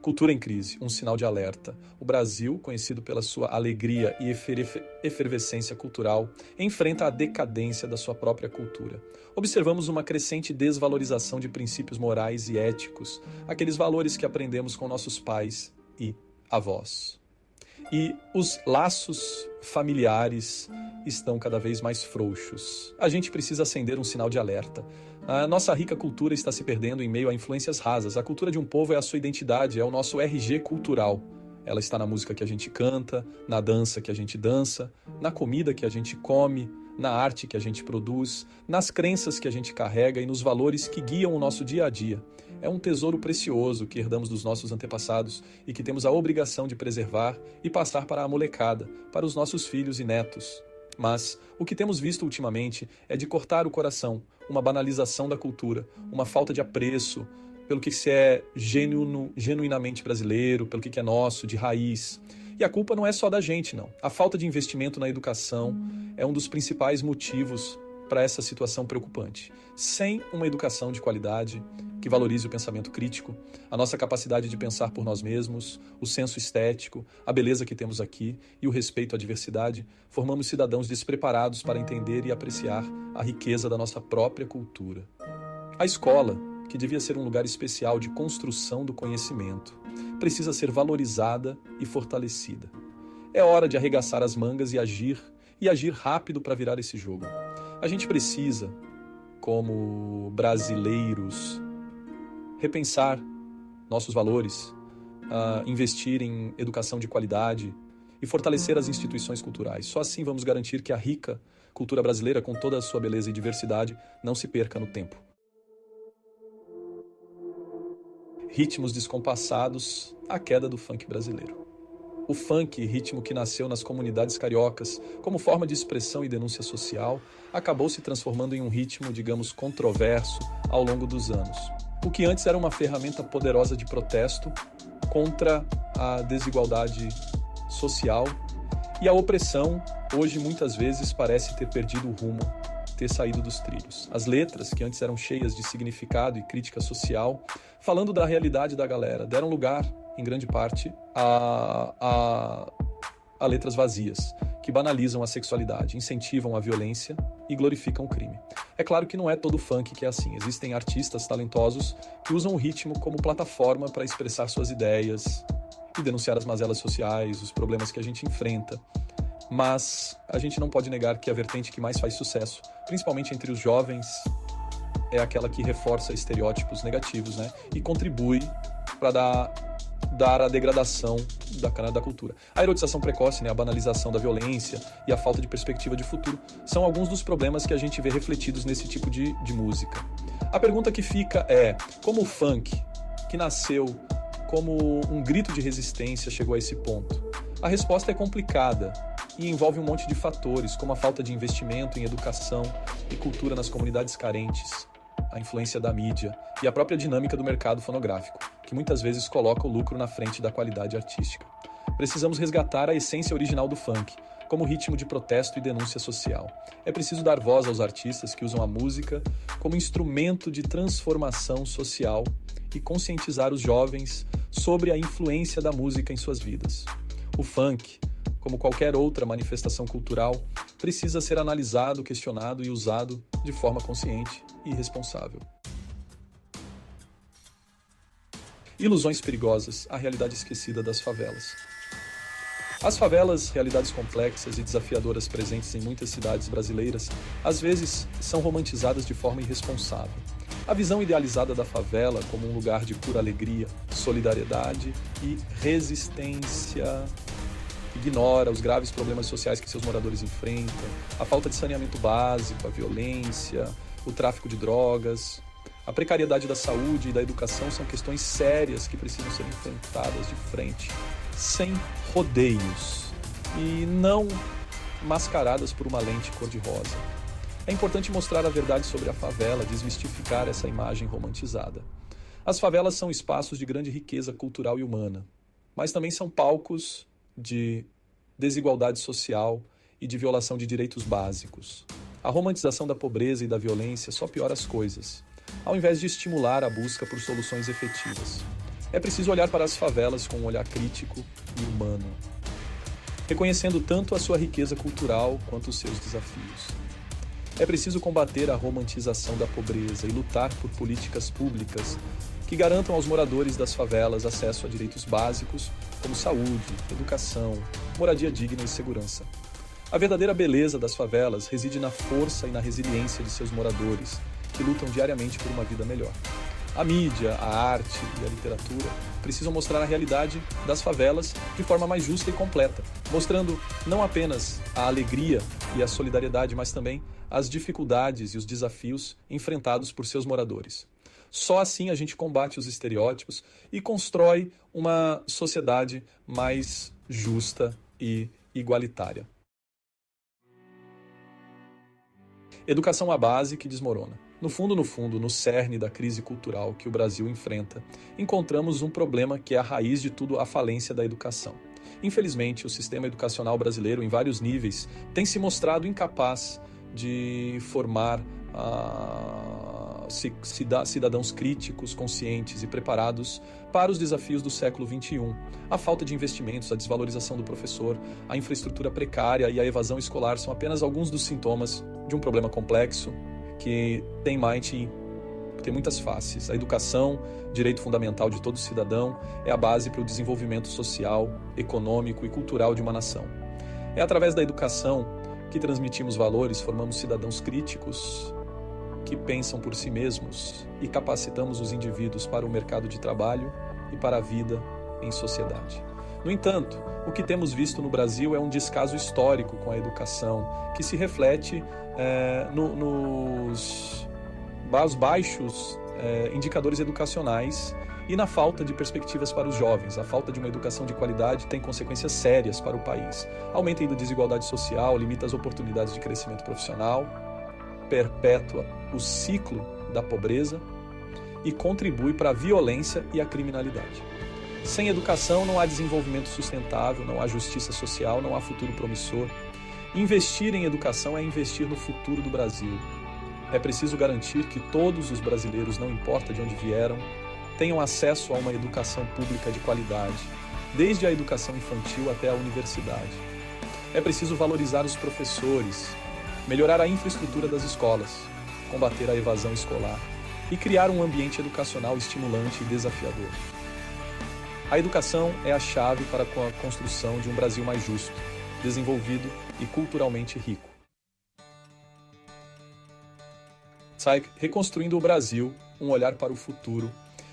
Cultura em crise, um sinal de alerta. O Brasil, conhecido pela sua alegria e efervescência cultural, enfrenta a decadência da sua própria cultura. Observamos uma crescente desvalorização de princípios morais e éticos, aqueles valores que aprendemos com nossos pais e avós. E os laços familiares estão cada vez mais frouxos. A gente precisa acender um sinal de alerta. A nossa rica cultura está se perdendo em meio a influências rasas. A cultura de um povo é a sua identidade, é o nosso RG cultural. Ela está na música que a gente canta, na dança que a gente dança, na comida que a gente come, na arte que a gente produz, nas crenças que a gente carrega e nos valores que guiam o nosso dia a dia. É um tesouro precioso que herdamos dos nossos antepassados e que temos a obrigação de preservar e passar para a molecada, para os nossos filhos e netos. Mas o que temos visto ultimamente é de cortar o coração, uma banalização da cultura, uma falta de apreço pelo que se é genuinamente brasileiro, pelo que é nosso, de raiz. E a culpa não é só da gente, não. A falta de investimento na educação é um dos principais motivos para essa situação preocupante. Sem uma educação de qualidade, que valorize o pensamento crítico, a nossa capacidade de pensar por nós mesmos, o senso estético, a beleza que temos aqui e o respeito à diversidade, formamos cidadãos despreparados para entender e apreciar a riqueza da nossa própria cultura. A escola, que devia ser um lugar especial de construção do conhecimento, precisa ser valorizada e fortalecida. É hora de arregaçar as mangas e agir rápido para virar esse jogo. A gente precisa, como brasileiros, repensar nossos valores, investir em educação de qualidade e fortalecer as instituições culturais. Só assim vamos garantir que a rica cultura brasileira, com toda a sua beleza e diversidade, não se perca no tempo. Ritmos descompassados, a queda do funk brasileiro. O funk, ritmo que nasceu nas comunidades cariocas como forma de expressão e denúncia social, acabou se transformando em um ritmo, digamos, controverso ao longo dos anos. O que antes era uma ferramenta poderosa de protesto contra a desigualdade social e a opressão, hoje muitas vezes parece ter perdido o rumo, ter saído dos trilhos. As letras, que antes eram cheias de significado e crítica social, falando da realidade da galera, deram lugar, em grande parte, a letras vazias, que banalizam a sexualidade, incentivam a violência e glorificam o crime. É claro que não é todo funk que é assim. Existem artistas talentosos que usam o ritmo como plataforma para expressar suas ideias e denunciar as mazelas sociais, os problemas que a gente enfrenta. Mas a gente não pode negar que a vertente que mais faz sucesso, principalmente entre os jovens, é aquela que reforça estereótipos negativos, né? E contribui para dar a degradação da cultura. A erotização precoce, né, a banalização da violência e a falta de perspectiva de futuro são alguns dos problemas que a gente vê refletidos nesse tipo de música. A pergunta que fica é, como o funk, que nasceu como um grito de resistência, chegou a esse ponto? A resposta é complicada e envolve um monte de fatores, como a falta de investimento em educação e cultura nas comunidades carentes, a influência da mídia e a própria dinâmica do mercado fonográfico, que muitas vezes coloca o lucro na frente da qualidade artística. Precisamos resgatar a essência original do funk, como ritmo de protesto e denúncia social. É preciso dar voz aos artistas que usam a música como instrumento de transformação social e conscientizar os jovens sobre a influência da música em suas vidas. O funk, como qualquer outra manifestação cultural, precisa ser analisado, questionado e usado de forma consciente e responsável. Ilusões perigosas, a realidade esquecida das favelas. As favelas, realidades complexas e desafiadoras presentes em muitas cidades brasileiras, às vezes são romantizadas de forma irresponsável. A visão idealizada da favela como um lugar de pura alegria, solidariedade e resistência ignora os graves problemas sociais que seus moradores enfrentam, a falta de saneamento básico, a violência, o tráfico de drogas. A precariedade da saúde e da educação são questões sérias que precisam ser enfrentadas de frente, sem rodeios e não mascaradas por uma lente cor-de-rosa. É importante mostrar a verdade sobre a favela, desmistificar essa imagem romantizada. As favelas são espaços de grande riqueza cultural e humana, mas também são palcos de desigualdade social e de violação de direitos básicos. A romantização da pobreza e da violência só piora as coisas, ao invés de estimular a busca por soluções efetivas. É preciso olhar para as favelas com um olhar crítico e humano, reconhecendo tanto a sua riqueza cultural quanto os seus desafios. É preciso combater a romantização da pobreza e lutar por políticas públicas que garantam aos moradores das favelas acesso a direitos básicos como saúde, educação, moradia digna e segurança. A verdadeira beleza das favelas reside na força e na resiliência de seus moradores, que lutam diariamente por uma vida melhor. A mídia, a arte e a literatura precisam mostrar a realidade das favelas de forma mais justa e completa, mostrando não apenas a alegria e a solidariedade, mas também as dificuldades e os desafios enfrentados por seus moradores. Só assim a gente combate os estereótipos e constrói uma sociedade mais justa e igualitária. Educação à base que desmorona. No fundo, no cerne da crise cultural que o Brasil enfrenta, encontramos um problema que é a raiz de tudo, a falência da educação. Infelizmente, o sistema educacional brasileiro, em vários níveis, tem se mostrado incapaz de formar cidadãos críticos, conscientes e preparados para os desafios do século XXI. A falta de investimentos, a desvalorização do professor, a infraestrutura precária e a evasão escolar são apenas alguns dos sintomas de um problema complexo que tem muitas faces. A educação, direito fundamental de todo cidadão, é a base para o desenvolvimento social, econômico e cultural de uma nação. É através da educação que transmitimos valores, formamos cidadãos críticos que pensam por si mesmos e capacitamos os indivíduos para o mercado de trabalho e para a vida em sociedade. No entanto, o que temos visto no Brasil é um descaso histórico com a educação, que se reflete nos baixos indicadores educacionais e na falta de perspectivas para os jovens. A falta de uma educação de qualidade tem consequências sérias para o país. Aumenta a desigualdade social, limita as oportunidades de crescimento profissional, perpétua o ciclo da pobreza e contribui para a violência e a criminalidade. Sem educação não há desenvolvimento sustentável, não há justiça social, não há futuro promissor. Investir em educação é investir no futuro do Brasil. É preciso garantir que todos os brasileiros, não importa de onde vieram, tenham acesso a uma educação pública de qualidade, desde a educação infantil até a universidade. É preciso valorizar os professores, melhorar a infraestrutura das escolas, combater a evasão escolar e criar um ambiente educacional estimulante e desafiador. A educação é a chave para a construção de um Brasil mais justo, desenvolvido e culturalmente rico. Zweig, Reconstruindo o Brasil, um olhar para o futuro.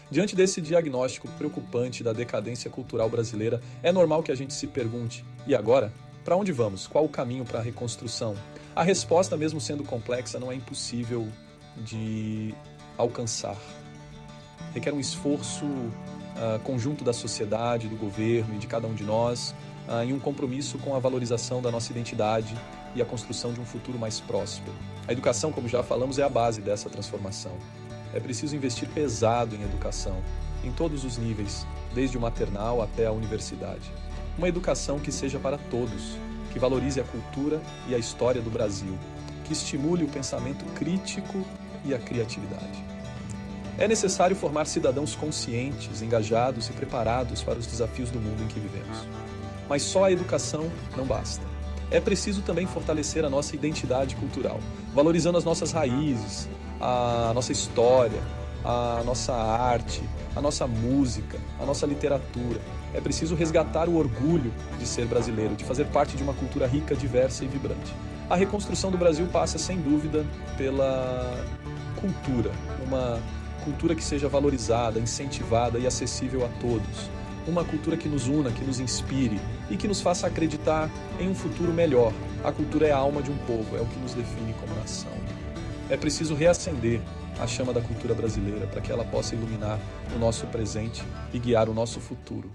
Diante desse diagnóstico preocupante da decadência cultural brasileira, é normal que a gente se pergunte: e agora? Para onde vamos? Qual o caminho para a reconstrução? A resposta, mesmo sendo complexa, não é impossível de alcançar. Requer um esforço conjunto da sociedade, do governo e de cada um de nós, em um compromisso com a valorização da nossa identidade e a construção de um futuro mais próspero. A educação, como já falamos, é a base dessa transformação. É preciso investir pesado em educação, em todos os níveis, desde o maternal até a universidade. Uma educação que seja para todos, que valorize a cultura e a história do Brasil, que estimule o pensamento crítico e a criatividade. É necessário formar cidadãos conscientes, engajados e preparados para os desafios do mundo em que vivemos. Mas só a educação não basta. É preciso também fortalecer a nossa identidade cultural, valorizando as nossas raízes, a nossa história, a nossa arte, a nossa música, a nossa literatura. É preciso resgatar o orgulho de ser brasileiro, de fazer parte de uma cultura rica, diversa e vibrante. A reconstrução do Brasil passa, sem dúvida, pela cultura, uma cultura que seja valorizada, incentivada e acessível a todos. Uma cultura que nos una, que nos inspire e que nos faça acreditar em um futuro melhor. A cultura é a alma de um povo, é o que nos define como nação. É preciso reacender a chama da cultura brasileira para que ela possa iluminar o nosso presente e guiar o nosso futuro.